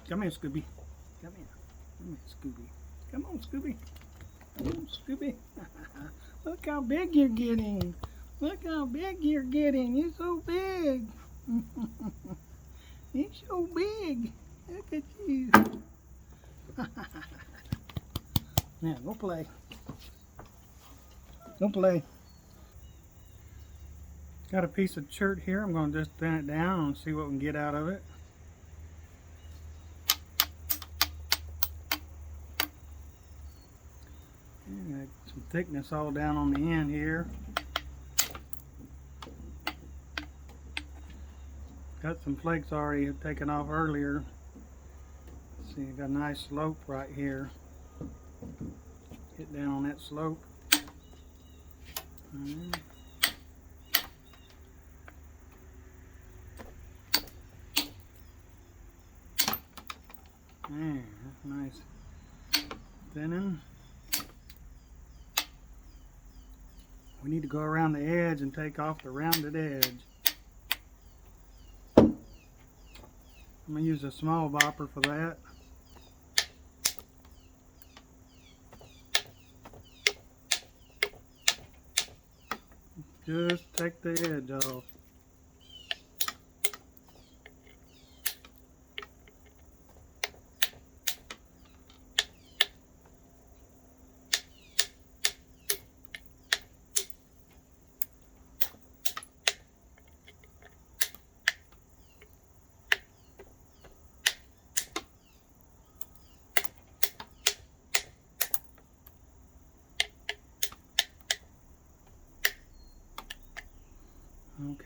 Come here, Scooby. Come here. Come here, Scooby. Come on, Scooby. Come on, Scooby. Look how big you're getting. Look how big you're getting. You're so big. You're so big. Look at you. Now, go play. Go play. Got a piece of shirt here. I'm going to just thin it down and see what we can get out of it. And got some thickness all down on the end here. Got some flakes already taken off earlier. See, I got a nice slope right here. Get down on that slope. There, that's nice thinning. We need to go around the edge and take off the rounded edge. I'm going to use a small bopper for that. Just take the edge off.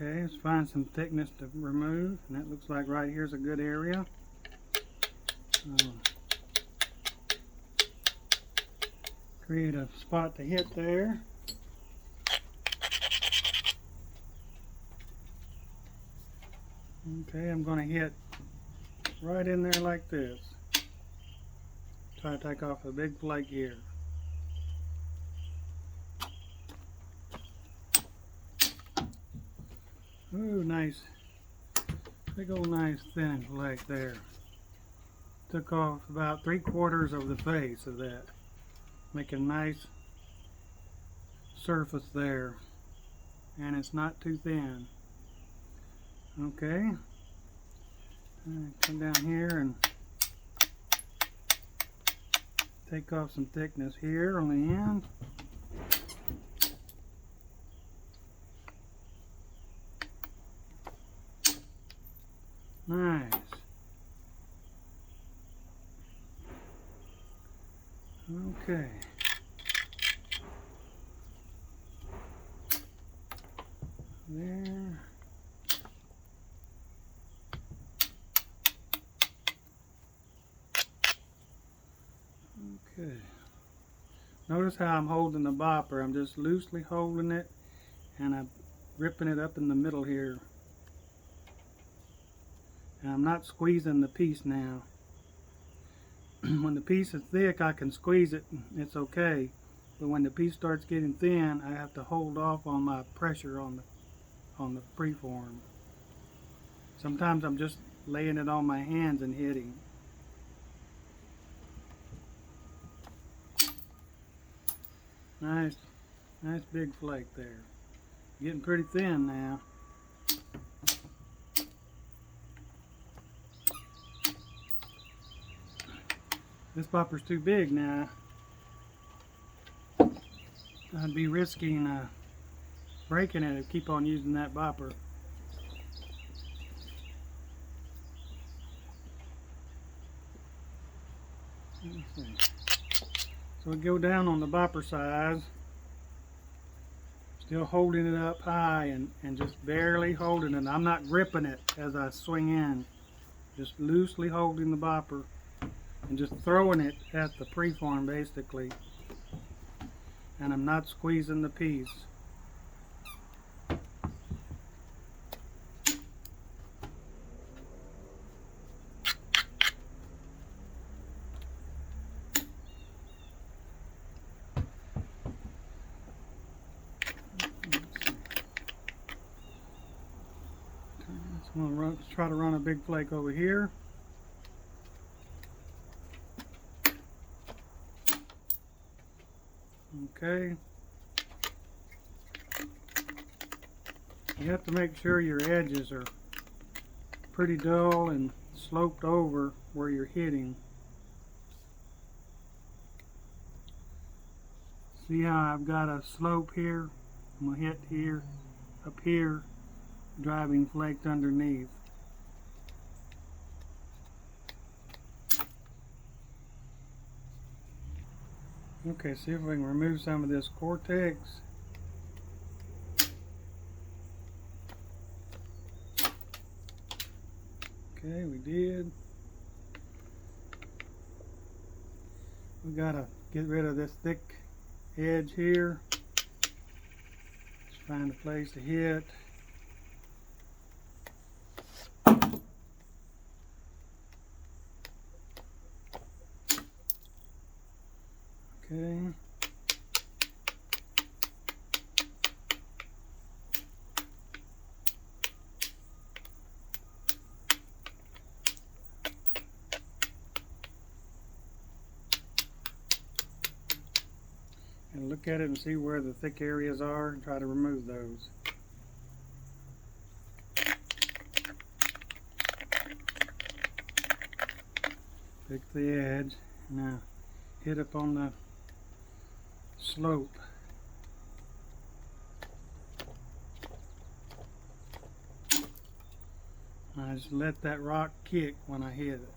Okay, let's find some thickness to remove, and that looks like right here's a good area. Create a spot to hit there. Okay, I'm going to hit right in there like this. Try to take off a big flake here. Ooh, nice, big old nice thin flake there. Took off about 3/4 of the face of that. Make a nice surface there. And it's not too thin. Okay. Come down here and take off some thickness here on the end. Nice. Okay. There. Okay. Notice how I'm holding the bopper. I'm just loosely holding it and I'm ripping it up in the middle here. And I'm not squeezing the piece now. When the piece is thick, I can squeeze it, it's okay. But when the piece starts getting thin, I have to hold off on my pressure on the preform. Sometimes I'm just laying it on my hands and hitting. Nice big flake there. Getting pretty thin now. This bopper's too big now. I'd be risking breaking it if I keep on using that bopper. Let's see. So we go down on the bopper size, still holding it up high and just barely holding it. I'm not gripping it as I swing in, just loosely holding the bopper. And just throwing it at the preform basically. And I'm not squeezing the piece. So I'm going to try to run a big flake over here. Okay. You have to make sure your edges are pretty dull and sloped over where you're hitting. See how I've got a slope here? I'm going to hit here, up here, driving flaked underneath. Okay, see if we can remove some of this cortex. Okay, we did. We gotta get rid of this thick edge here. Just find a place to hit. Okay. And look at it and see where the thick areas are and try to remove those. Pick the edge. Now hit up on the slope. I just let that rock kick when I hit it.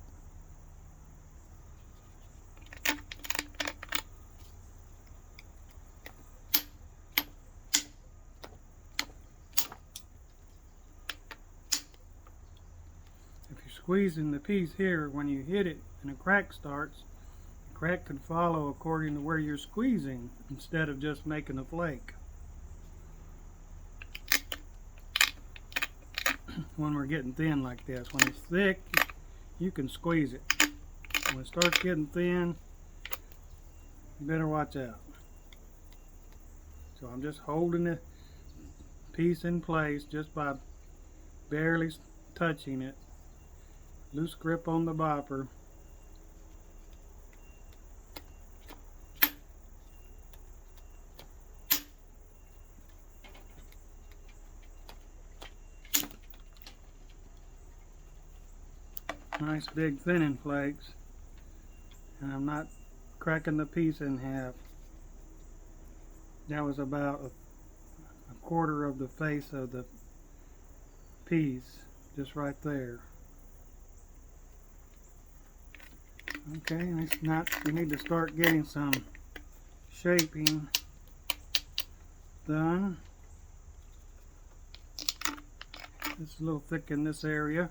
If you're squeezing the piece here, when you hit it and a crack starts, the crack could follow according to where you're squeezing instead of just making a flake. When we're getting thin like this, when it's thick, you can squeeze it. When it starts getting thin, you better watch out. So I'm just holding the piece in place just by barely touching it. Loose grip on the bopper. Nice big thinning flakes, and I'm not cracking the piece in half. That was about a quarter of the face of the piece, just right there. Okay, and it's not, we need to start getting some shaping done. It's a little thick in this area.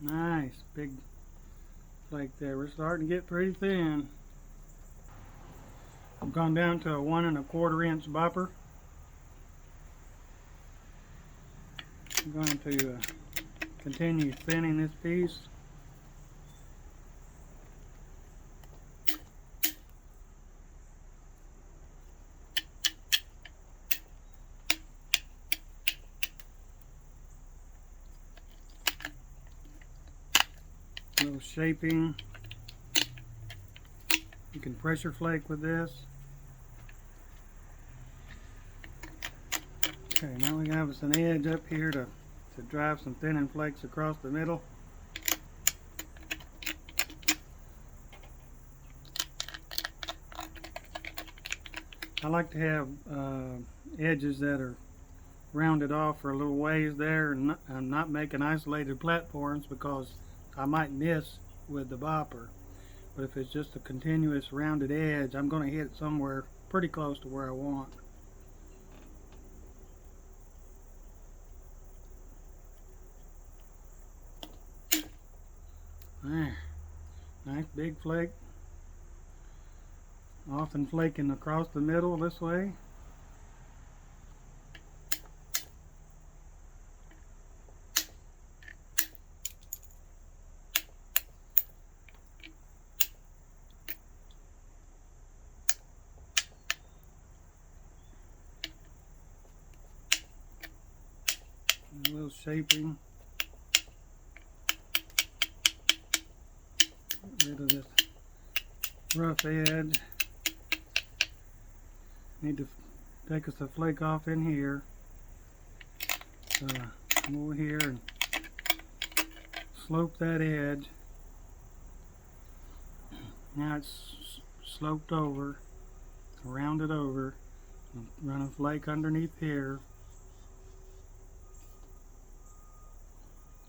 Nice, big flake there. We're starting to get pretty thin. I've gone down to a 1 1/4 inch bopper. I'm going to continue thinning this piece. A little shaping. You can pressure flake with this. Okay, now we have us an edge up here to drive some thinning flakes across the middle. I like to have edges that are rounded off for a little ways there, and not making isolated platforms because I might miss with the bopper. But if it's just a continuous rounded edge, I'm going to hit it somewhere pretty close to where I want. There. Nice big flake. Often flaking across the middle this way. A little shaping. rough edge. Need to take us a flake off in here. So come over here and slope that edge. Now it's sloped over, round it over, run a flake underneath here.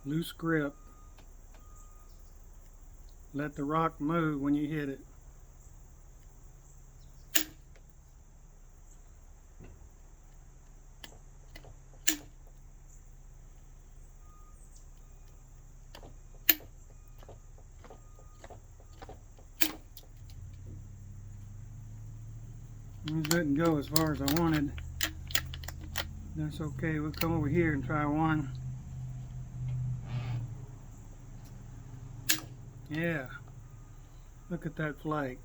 Loose grip. Let the rock move when you hit it. It didn't go as far as I wanted. That's okay. We'll come over here and try one. Yeah. Look at that flake.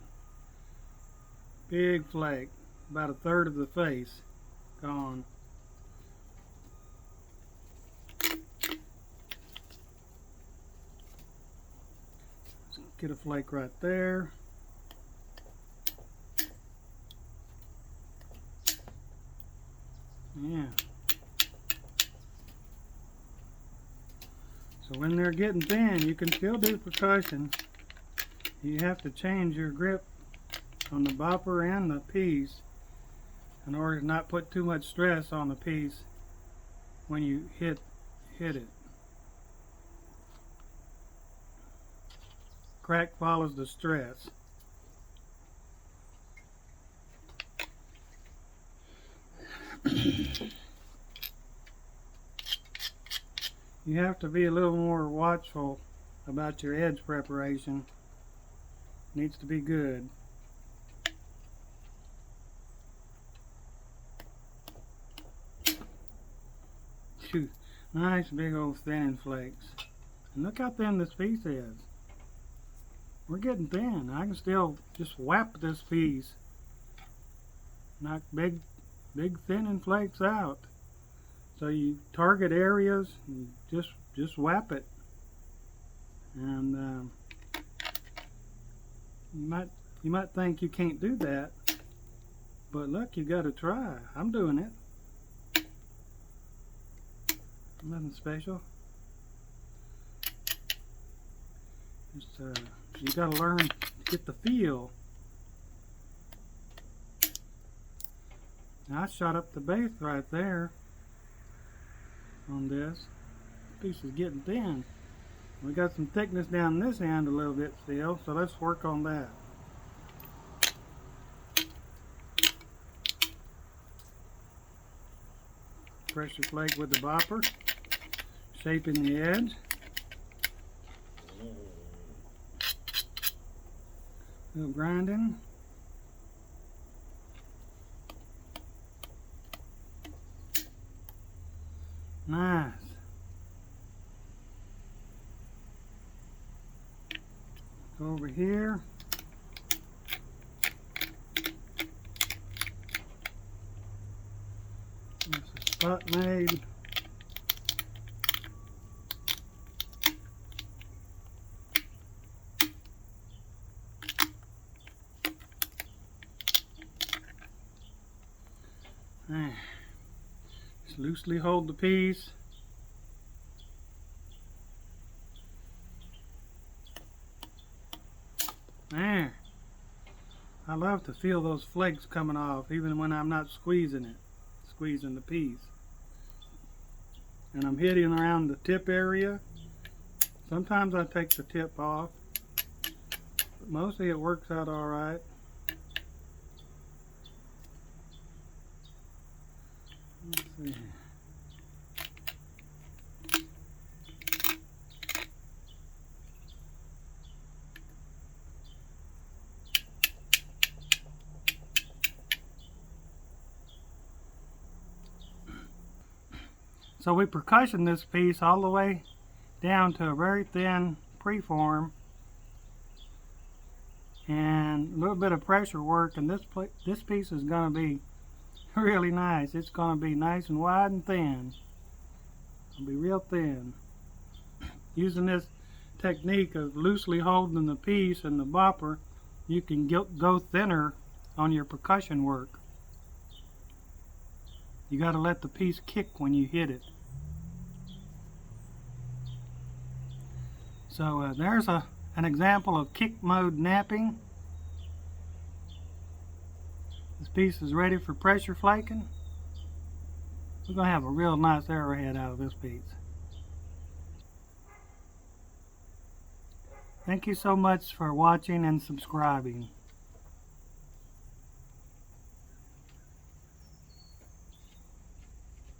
Big flake. About a third of the face gone. Let's get a flake right there. Yeah. So when they're getting thin, you can still do percussion. You have to change your grip on the bopper and the piece in order to not put too much stress on the piece when you hit it. Crack follows the stress. You have to be a little more watchful about your edge preparation. Needs to be good. Shoot, nice big old thinning flakes. And look how thin this piece is. We're getting thin. I can still just whap this piece. Knock big thinning flakes out. So you target areas, and just whap it, and you might think you can't do that, but look, you got to try. I'm doing it. Nothing special. Just you got to learn to get the feel. Now I shot up the base right there. On this piece is getting thin. We got some thickness down this end a little bit still, so let's work on that. Pressure flake with the bopper, shaping the edge. A little grinding. Nice. Go over here. There's a spot made. There. Just loosely hold the piece. There. I love to feel those flakes coming off even when I'm not squeezing the piece. And I'm hitting around the tip area. Sometimes I take the tip off, but mostly it works out alright. Let's see. So we percussion this piece all the way down to a very thin preform, and a little bit of pressure work, and this piece is going to be really nice. It's going to be nice and wide and thin. It'll be real thin. Using this technique of loosely holding the piece and the bopper, you can go thinner on your percussion work. You got to let the piece kick when you hit it. So there's an example of kick mode knapping. This piece is ready for pressure flaking. We're going to have a real nice arrowhead out of this piece. Thank you so much for watching and subscribing.